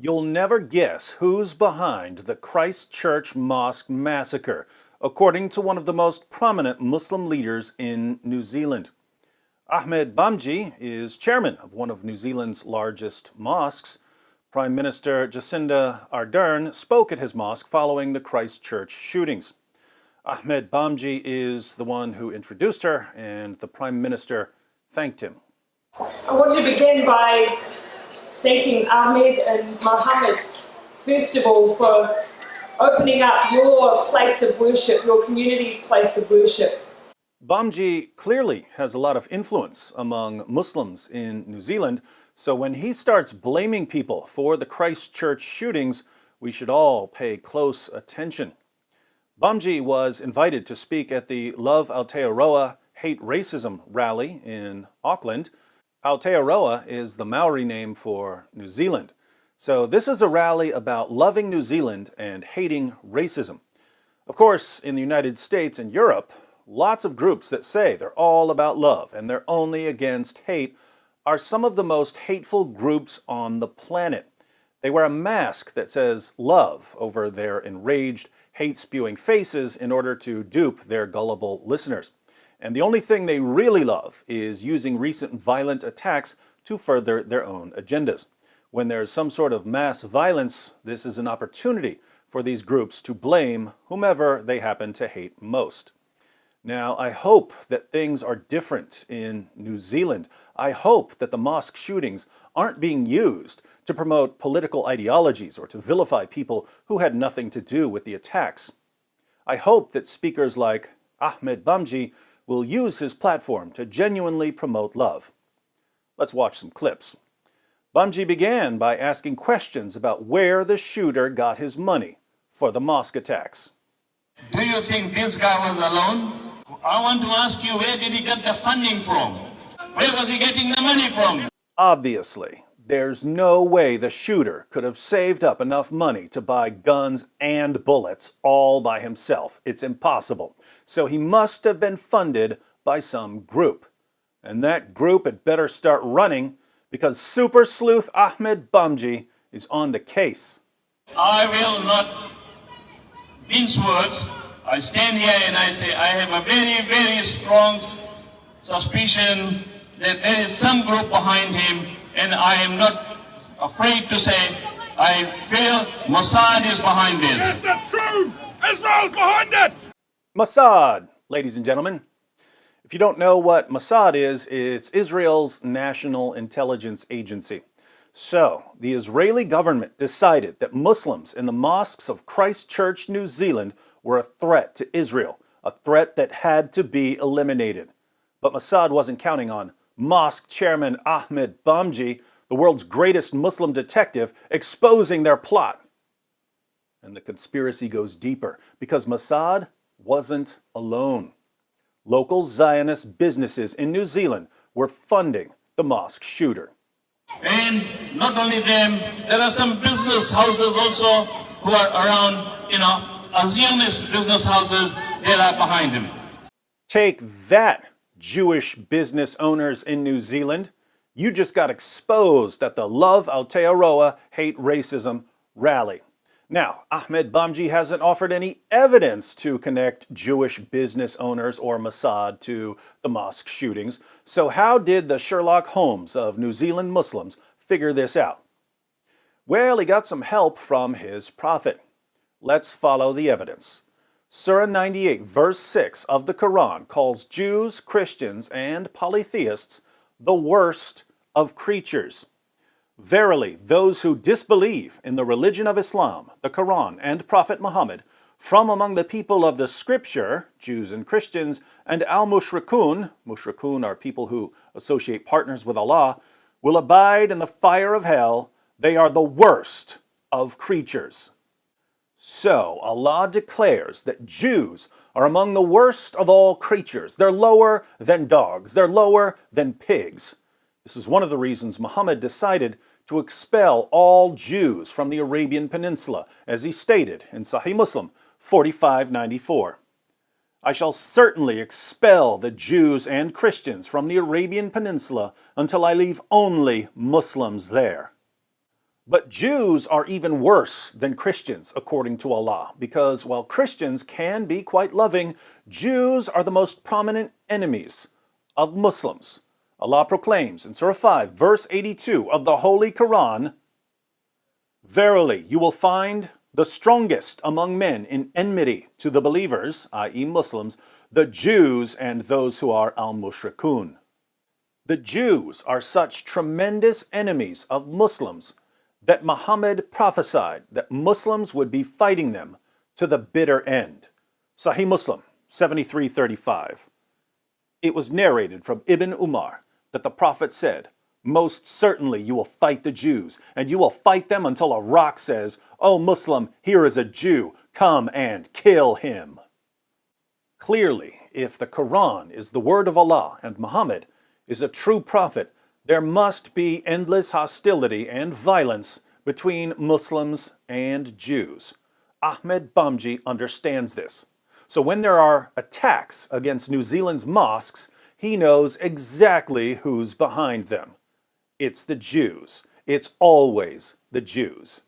You'll never guess who's behind the Christchurch Mosque massacre, according to one of the most prominent Muslim leaders in New Zealand. Ahmed Bamji is chairman of one of New Zealand's largest mosques. Prime Minister Jacinda Ardern spoke at his mosque following the Christchurch shootings. Ahmed Bamji is the one who introduced her, and the Prime Minister thanked him. I want to begin by thanking Ahmed and Mohammed, first of all, for opening up your place of worship, your community's place of worship. Bamji clearly has a lot of influence among Muslims in New Zealand, so when he starts blaming people for the Christchurch shootings, we should all pay close attention. Bamji was invited to speak at the Love Aotearoa Hate Racism rally in Auckland. Aotearoa is the Maori name for New Zealand. So this is a rally about loving New Zealand and hating racism. Of course, in the United States and Europe, lots of groups that say they're all about love and they're only against hate are some of the most hateful groups on the planet. They wear a mask that says love over their enraged, hate-spewing faces in order to dupe their gullible listeners. And the only thing they really love is using recent violent attacks to further their own agendas. When there's some sort of mass violence, this is an opportunity for these groups to blame whomever they happen to hate most. Now, I hope that things are different in New Zealand. I hope that the mosque shootings aren't being used to promote political ideologies or to vilify people who had nothing to do with the attacks. I hope that speakers like Ahmed Bamji will use his platform to genuinely promote love. Let's watch some clips. Bamji began by asking questions about where the shooter got his money for the mosque attacks. Do you think this guy was alone? I want to ask you, where did he get the funding from? Where was he getting the money from? Obviously, there's no way the shooter could have saved up enough money to buy guns and bullets all by himself. It's impossible. So he must have been funded by some group. And that group had better start running because super sleuth Ahmed Bamji is on the case. I will not mince words. I stand here and I say I have a very, very strong suspicion that there is some group behind him, and I am not afraid to say I feel Mossad is behind this. Is that true? Israel's behind it! Mossad, ladies and gentlemen. If you don't know what Mossad is, it's Israel's national intelligence agency. So, the Israeli government decided that Muslims in the mosques of Christchurch, New Zealand were a threat to Israel, a threat that had to be eliminated. But Mossad wasn't counting on mosque chairman Ahmed Bamji, the world's greatest Muslim detective, exposing their plot. And the conspiracy goes deeper because Mossad wasn't alone. Local Zionist businesses in New Zealand were funding the mosque shooter. And not only them, there are some business houses also who are around, Zionist business houses that are behind him. Take that, Jewish business owners in New Zealand. You just got exposed at the Love Aotearoa Hate Racism rally. Now, Ahmed Bamji hasn't offered any evidence to connect Jewish business owners or Mossad to the mosque shootings. So how did the Sherlock Holmes of New Zealand Muslims figure this out? Well, he got some help from his prophet. Let's follow the evidence. Surah 98, verse 6 of the Quran calls Jews, Christians, and polytheists the worst of creatures. Verily, those who disbelieve in the religion of Islam, the Quran, and Prophet Muhammad, from among the people of the Scripture, Jews and Christians, and al-mushrikun, mushrikun are people who associate partners with Allah, will abide in the fire of hell. They are the worst of creatures. So, Allah declares that Jews are among the worst of all creatures. They're lower than dogs. They're lower than pigs. This is one of the reasons Muhammad decided to expel all Jews from the Arabian Peninsula, as he stated in Sahih Muslim 4594. I shall certainly expel the Jews and Christians from the Arabian Peninsula until I leave only Muslims there. But Jews are even worse than Christians, according to Allah, because while Christians can be quite loving, Jews are the most prominent enemies of Muslims. Allah proclaims in Surah 5, verse 82 of the Holy Quran, "Verily, you will find the strongest among men in enmity to the believers, i.e. Muslims, the Jews and those who are al-mushrikun." The Jews are such tremendous enemies of Muslims that Muhammad prophesied that Muslims would be fighting them to the bitter end. Sahih Muslim 7335. It was narrated from Ibn Umar that the Prophet said, "Most certainly you will fight the Jews, and you will fight them until a rock says, 'O Muslim, here is a Jew, come and kill him.'" Clearly, if the Quran is the word of Allah and Muhammad is a true prophet, there must be endless hostility and violence between Muslims and Jews. Ahmed Bamji understands this. So when there are attacks against New Zealand's mosques, he knows exactly who's behind them. It's the Jews. It's always the Jews.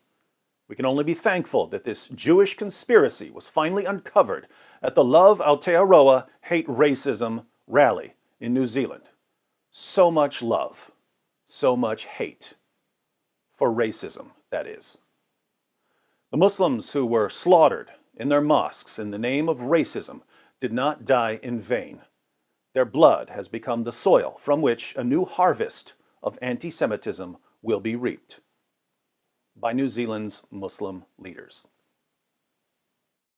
We can only be thankful that this Jewish conspiracy was finally uncovered at the Love Aotearoa Hate Racism rally in New Zealand. So much love, so much hate. For racism, that is. The Muslims who were slaughtered in their mosques in the name of racism did not die in vain. Their blood has become the soil from which a new harvest of anti-Semitism will be reaped by New Zealand's Muslim leaders.